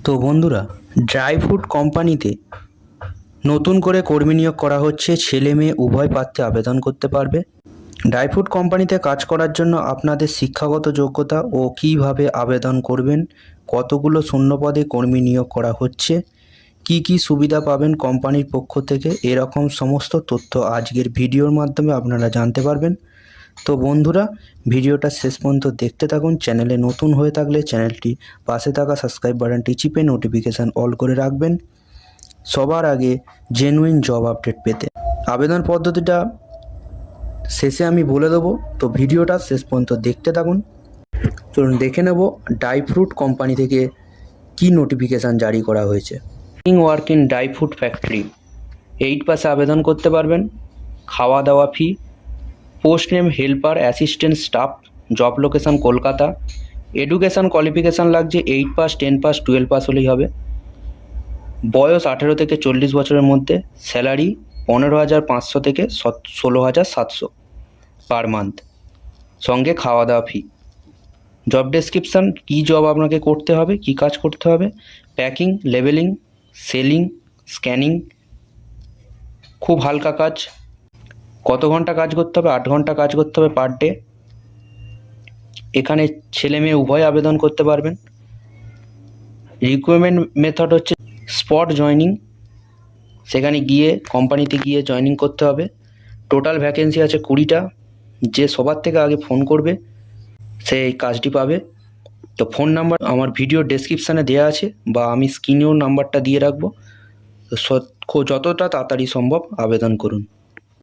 তো বন্ধুরা, dry fruit কোম্পানিতে নতুন করে কর্মী নিয়োগ করা হচ্ছে। ছেলে মেয়ে উভয় প্রার্থী আবেদন করতে পারবে। ড্রাই ফ্রুট কোম্পানিতে কাজ করার জন্য আপনাদের শিক্ষাগত যোগ্যতা ও কীভাবে আবেদন করবেন, কতগুলো শূন্যপদে কর্মী নিয়োগ করা হচ্ছে, কি কি সুবিধা পাবেন কোম্পানির পক্ষ থেকে, এরকম সমস্ত তথ্য আজকের ভিডিওর মাধ্যমে আপনারা জানতে পারবেন। তো বন্ধুরা, ভিডিওটা শেষ পর্যন্ত দেখতে থাকুন। চ্যানেলে নতুন হয়ে থাকলে চ্যানেলটি পাশে থাকা সাবস্ক্রাইব বাটনটি চিপে নোটিফিকেশান অল করে রাখবেন সবার আগে জেনুইন জব আপডেট পেতে। আবেদন পদ্ধতিটা শেষে আমি বলে দেবো, তো ভিডিওটা শেষ পর্যন্ত দেখতে থাকুন। চলুন দেখে নেব ড্রাই ফ্রুট কোম্পানি থেকে কি নোটিফিকেশান জারি করা হয়েছে। Work in dry fruit factory 8 পাসে আবেদন করতে পারবেন। খাওয়া দাওয়া ফি। Post name helper assistant staff. Job location Kolkata. Education qualification লাগছে 8 পাস, 10 পাস, 12 পাস হলেই হবে। বয়স 18 থেকে 40 বছরের মধ্যে। স্যালারি 15,500 থেকে 16,700 পার মান্থ, সঙ্গে খাওয়া দাওয়া ফি। জব ডেসক্রিপশান, কী জব আপনাকে করতে হবে, কী কাজ করতে হবে। প্যাকিং, লেবেলিং, সেলিং, স্ক্যানিং, খুব হালকা কাজ। কত ঘন্টা কাজ করতে হবে? 8 ঘন্টা কাজ করতে হবে পার ডে। এখানে ছেলে মেয়ে উভয় আবেদন করতে পারবেন। রিক্রুটমেন্ট মেথড হচ্ছে স্পট জয়নিং, সেখানে গিয়ে কোম্পানিতে গিয়ে জয়নিং করতে হবে। টোটাল ভ্যাকেন্সি আছে 20টা। যে সবার থেকে আগে ফোন করবে সে এই কাজটি পাবে। তো ফোন নাম্বার আমার ভিডিও ডেসক্রিপশানে দেওয়া আছে, বা আমি স্ক্রিনেও নাম্বারটা দিয়ে রাখবো। তো যতটা তাড়াতাড়ি সম্ভব আবেদন করুন।